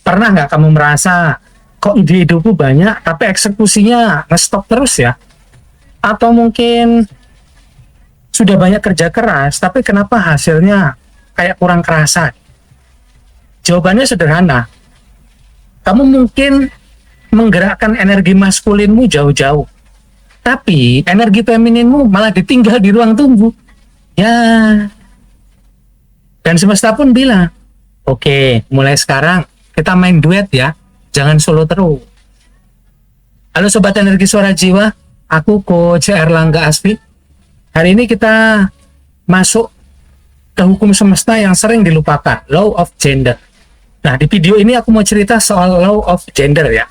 Pernah nggak kamu merasa kok ide hidupku banyak tapi eksekusinya nge-stop terus ya? Atau mungkin sudah banyak kerja keras tapi kenapa hasilnya kayak kurang kerasa? Jawabannya sederhana. Kamu mungkin menggerakkan energi maskulinmu jauh-jauh, tapi energi femininmu malah ditinggal di ruang tunggu. Ya, dan semesta pun bilang, oke, mulai sekarang kita main duet ya, jangan solo terus. Halo Sobat Energi Suara Jiwa, aku Coach Erlangga Asfi. Hari ini kita masuk ke hukum semesta yang sering dilupakan, Law of Gender. Nah, di video ini aku mau cerita soal Law of Gender ya.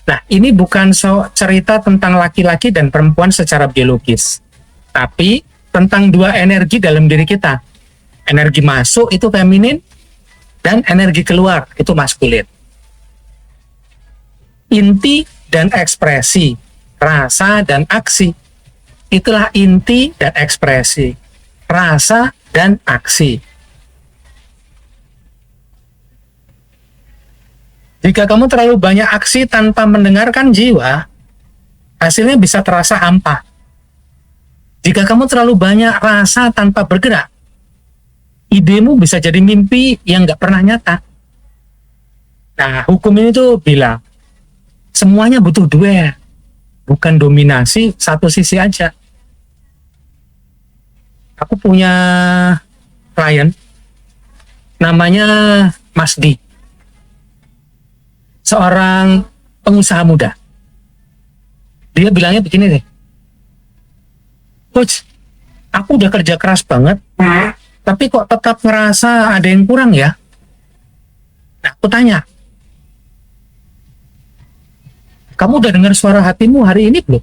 Nah, ini bukan cerita tentang laki-laki dan perempuan secara biologis, tapi tentang dua energi dalam diri kita. Energi masuk itu feminin, dan energi keluar itu maskulin. Inti dan ekspresi, rasa dan aksi. Itulah inti dan ekspresi, rasa dan aksi. Jika kamu terlalu banyak aksi tanpa mendengarkan jiwa, hasilnya bisa terasa hampa. Jika kamu terlalu banyak rasa tanpa bergerak, idemu bisa jadi mimpi yang nggak pernah nyata. Nah, hukum ini tuh bilang, semuanya butuh duel, bukan dominasi satu sisi aja. Aku punya klien, namanya Mas D. Seorang pengusaha muda. Dia bilangnya begini nih, Coach, aku udah kerja keras banget, tapi kok tetap ngerasa ada yang kurang ya? Nah, aku tanya, kamu udah dengar suara hatimu hari ini belum?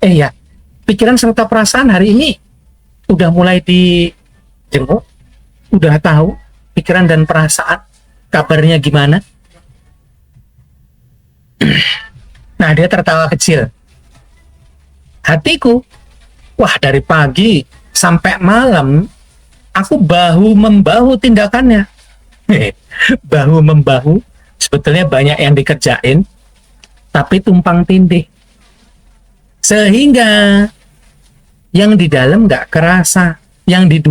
Ya, pikiran serta perasaan hari ini udah mulai dijenguk, udah tahu pikiran dan perasaan kabarnya gimana? Nah, dia tertawa kecil. Hatiku, wah dari pagi sampai malam aku bahu-membahu tindakannya. Bahu-membahu, sebetulnya banyak yang dikerjain, tapi tumpang tindih. Sehingga yang di dalam nggak kerasa, yang di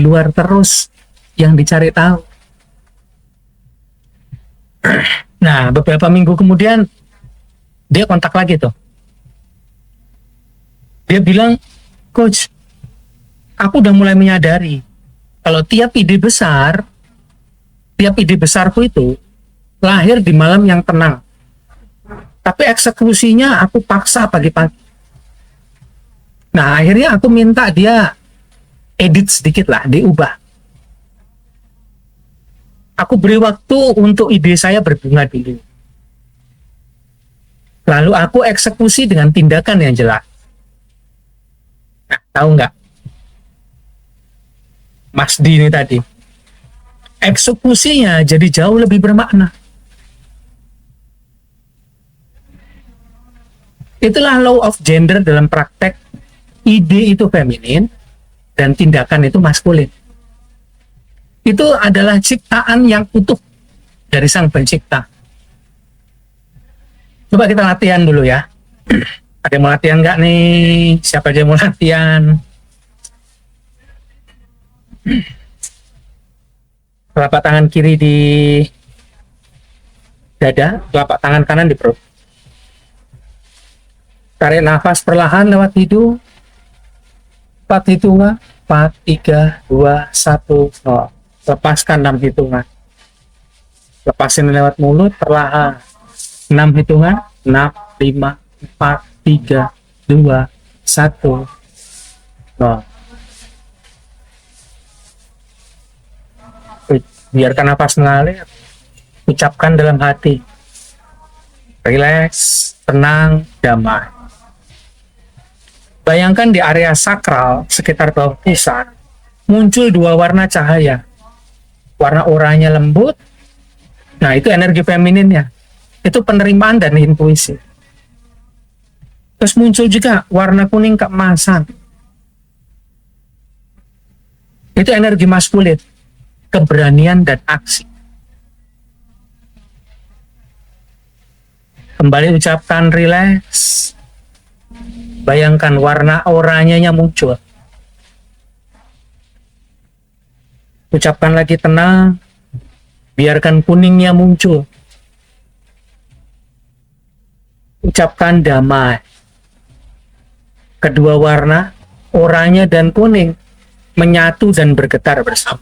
luar terus, yang dicari tahu. Nah, beberapa minggu kemudian dia kontak lagi tuh. Dia bilang, Coach, aku udah mulai menyadari kalau tiap ide besarku itu lahir di malam yang tenang. Tapi eksekusinya aku paksa pagi-pagi. Nah, akhirnya aku minta dia edit sedikit lah, diubah. Aku beri waktu untuk ide saya berbunga dulu. Lalu aku eksekusi dengan tindakan yang jelas. Nah, tahu nggak? Mas D ini tadi, eksekusinya jadi jauh lebih bermakna. Itulah law of gender dalam praktek. Ide itu feminin dan tindakan itu maskulin. Itu adalah ciptaan yang utuh dari Sang Pencipta. Coba kita latihan dulu ya. Ada yang mau latihan nggak nih? Siapa aja yang mau latihan? Telapak tangan kiri di dada, telapak tangan kanan di perut. Tarik nafas perlahan lewat hidung. 4 hitungan. 4, 3, 2, 1, 0. Lepaskan 6 hitungan. Lepasin lewat mulut perlahan. 6 hitungan. 6, 5, 4, 3, 2, 1, 0. Biarkan nafas mengalir. Ucapkan dalam hati. Rileks, tenang, damai. Bayangkan di area sakral sekitar bawah pusat muncul 2 warna cahaya. Warna oranye lembut. Nah, itu energi femininnya. Itu penerimaan dan intuisi. Terus muncul juga warna kuning keemasan. Itu energi maskulin, keberanian dan aksi. Kembali ucapkan relax. Bayangkan warna oranyanya muncul. Ucapkan lagi tenang. Biarkan kuningnya muncul. Ucapkan damai. Kedua warna, oranye dan kuning, menyatu dan bergetar bersama.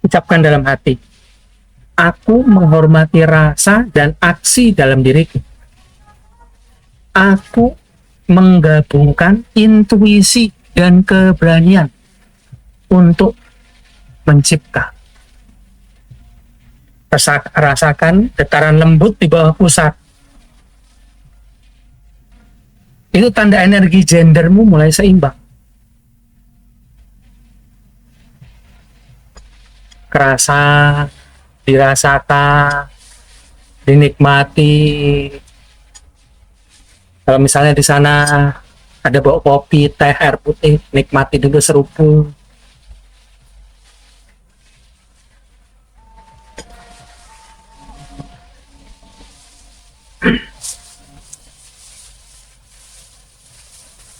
Ucapkan dalam hati, aku menghormati rasa dan aksi dalam diriku. Aku menggabungkan intuisi dan keberanian untuk mencipta. Rasakan getaran lembut di bawah pusat. Itu tanda energi gendermu mulai seimbang. Kerasa, dirasakan, dinikmati. Kalau misalnya di sana ada bawa kopi, teh, air putih, nikmati dulu seruput.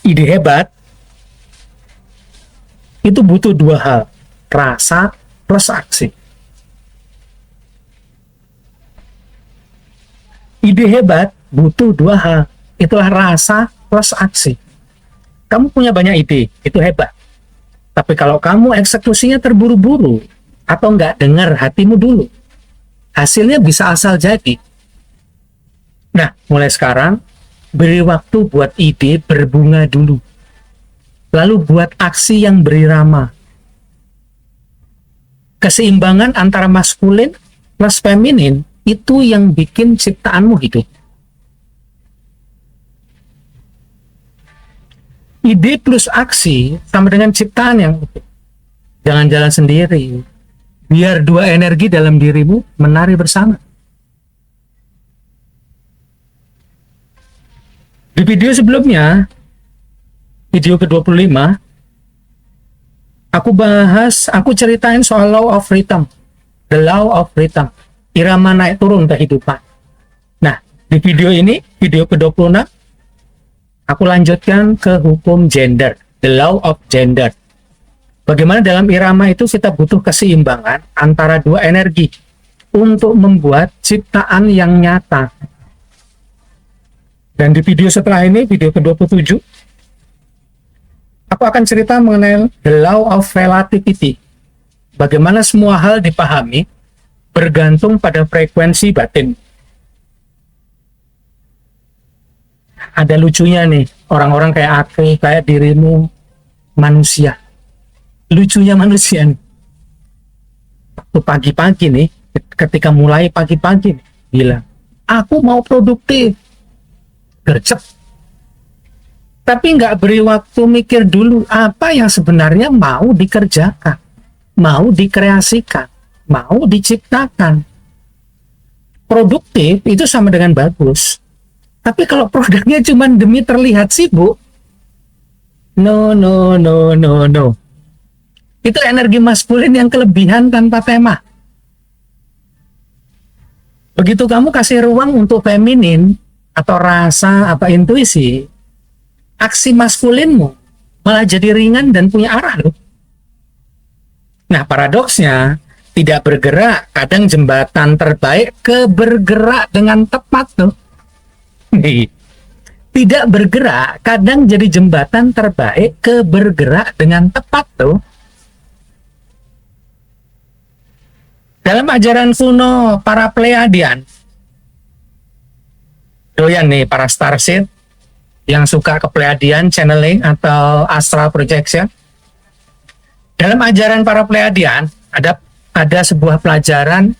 Ide hebat itu butuh dua hal, rasa plus aksi. Ide hebat butuh dua hal, itulah rasa plus aksi. Kamu punya banyak ide, itu hebat. Tapi kalau kamu eksekusinya terburu-buru atau nggak dengar hatimu dulu, hasilnya bisa asal jadi. Nah, mulai sekarang beri waktu buat ide berbunga dulu. Lalu buat aksi yang berirama. Keseimbangan antara maskulin plus feminin itu yang bikin ciptaanmu hidup. Ide plus aksi sama dengan ciptaan yang hidup. Jangan jalan sendiri. Biar dua energi dalam dirimu menari bersama. Di video sebelumnya, video ke-25, aku ceritain soal law of rhythm, the law of rhythm, irama naik turun kehidupan. Nah, di video ini, video ke-26, aku lanjutkan ke hukum gender, the law of gender. Bagaimana dalam irama itu kita butuh keseimbangan antara dua energi untuk membuat ciptaan yang nyata. Dan di video setelah ini, video ke-27, aku akan cerita mengenai the law of relativity. Bagaimana semua hal dipahami bergantung pada frekuensi batin. Ada lucunya nih, orang-orang kayak aku, kayak dirimu, manusia. Lucunya manusia nih. Waktu pagi-pagi nih, ketika mulai pagi-pagi nih, bilang, aku mau produktif. Gercep. Tapi nggak beri waktu mikir dulu apa yang sebenarnya mau dikerjakan, mau dikreasikan, mau diciptakan. Produktif itu sama dengan bagus. Tapi kalau produknya cuma demi terlihat sibuk, no. Itu energi maskulin yang kelebihan tanpa tema. Begitu kamu kasih ruang untuk feminin, atau rasa, apa intuisi, aksi maskulinmu malah jadi ringan dan punya arah loh. Nah, paradoksnya, tidak bergerak kadang jembatan terbaik ke bergerak dengan tepat tuh. Tidak bergerak kadang jadi jembatan terbaik ke bergerak dengan tepat tuh. Dalam ajaran kuno para Pleiadian, doyan nih para starseed yang suka ke Pleiadian channeling atau astral projection. Dalam ajaran para Pleiadian ada sebuah pelajaran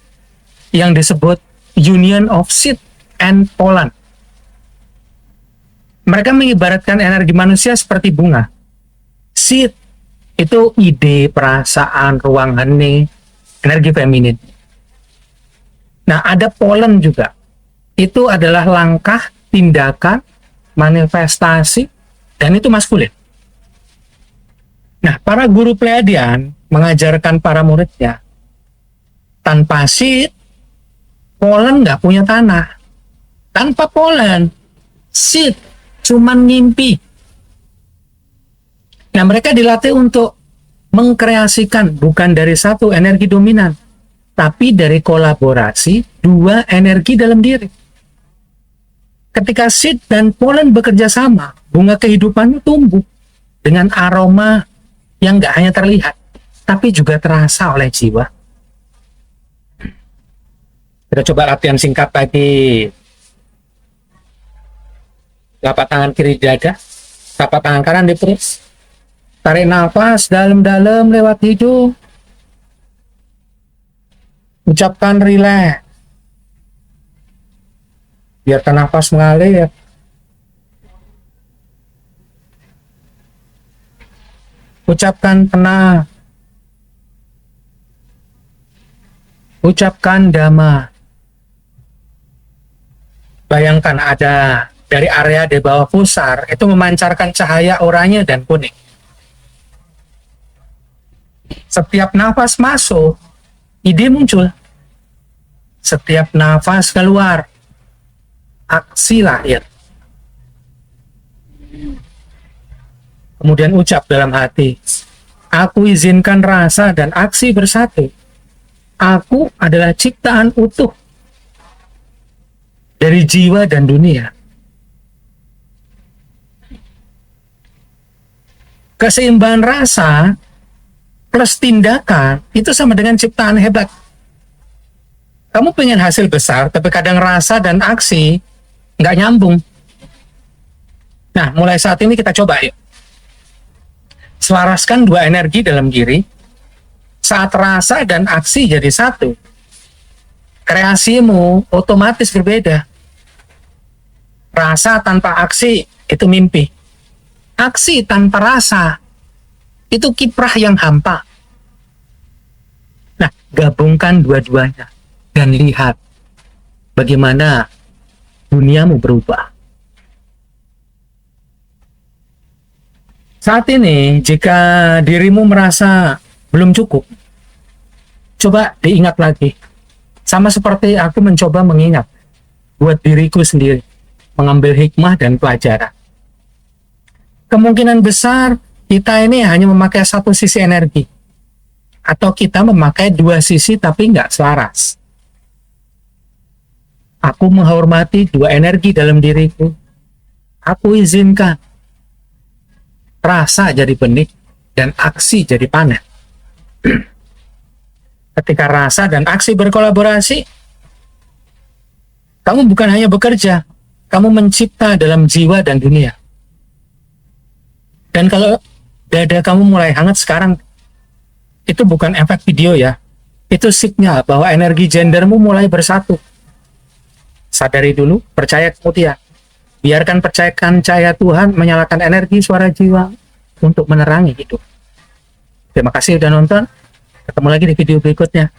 yang disebut Union of Seed and Pollen. Mereka mengibaratkan energi manusia seperti bunga. Seed itu ide, perasaan, ruang hening, energi feminin. Nah, ada pollen juga. Itu adalah langkah, tindakan, manifestasi, dan itu maskulin. Nah, para guru Pleiadian mengajarkan para muridnya, tanpa seed, Polen nggak punya tanah. Tanpa polen, seed cuman ngimpi. Nah, mereka dilatih untuk mengkreasikan bukan dari satu energi dominan, tapi dari kolaborasi dua energi dalam diri. Ketika seed dan polen bekerja sama, bunga kehidupanmu tumbuh dengan aroma yang nggak hanya terlihat, tapi juga terasa oleh jiwa. Kita coba latihan singkat lagi. Telapak tangan kiri di dada, telapak tangan kanan di perut. Tarik nafas dalam-dalam lewat hidung. Ucapkan rileks. Biarkan nafas mengalir. Ucapkan tenang. Ucapkan dhamma. Bayangkan ada dari area di bawah pusar, itu memancarkan cahaya oranye dan kuning. Setiap nafas masuk, ide muncul. Setiap nafas keluar, aksi lahir. Kemudian ucap dalam hati, aku izinkan rasa dan aksi bersatu. Aku adalah ciptaan utuh dari jiwa dan dunia. Keseimbangan rasa plus tindakan itu sama dengan ciptaan hebat. Kamu pengen hasil besar, tapi kadang rasa dan aksi nggak nyambung. Nah, mulai saat ini kita coba yuk. Selaraskan dua energi dalam diri. Saat rasa dan aksi jadi satu, kreasimu otomatis berbeda. Rasa tanpa aksi itu mimpi. Aksi tanpa rasa itu kiprah yang hampa. Nah, gabungkan dua-duanya dan lihat bagaimana duniamu berubah. Saat ini, jika dirimu merasa belum cukup, coba diingat lagi. Sama seperti aku mencoba mengingat buat diriku sendiri, mengambil hikmah dan pelajaran. Kemungkinan besar kita ini hanya memakai satu sisi energi, atau kita memakai dua sisi tapi nggak selaras. Aku menghormati dua energi dalam diriku. Aku izinkan rasa jadi benih dan aksi jadi panen. Ketika rasa dan aksi berkolaborasi, kamu bukan hanya bekerja, kamu mencipta dalam jiwa dan dunia. Dan kalau dada kamu mulai hangat sekarang, itu bukan efek video ya, itu sinyal bahwa energi gendermu mulai bersatu. Sadari dulu, percaya kemudian. Biarkan percayakan cahaya Tuhan menyalakan energi suara jiwa untuk menerangi hidup. Terima kasih sudah nonton. Ketemu lagi di video berikutnya.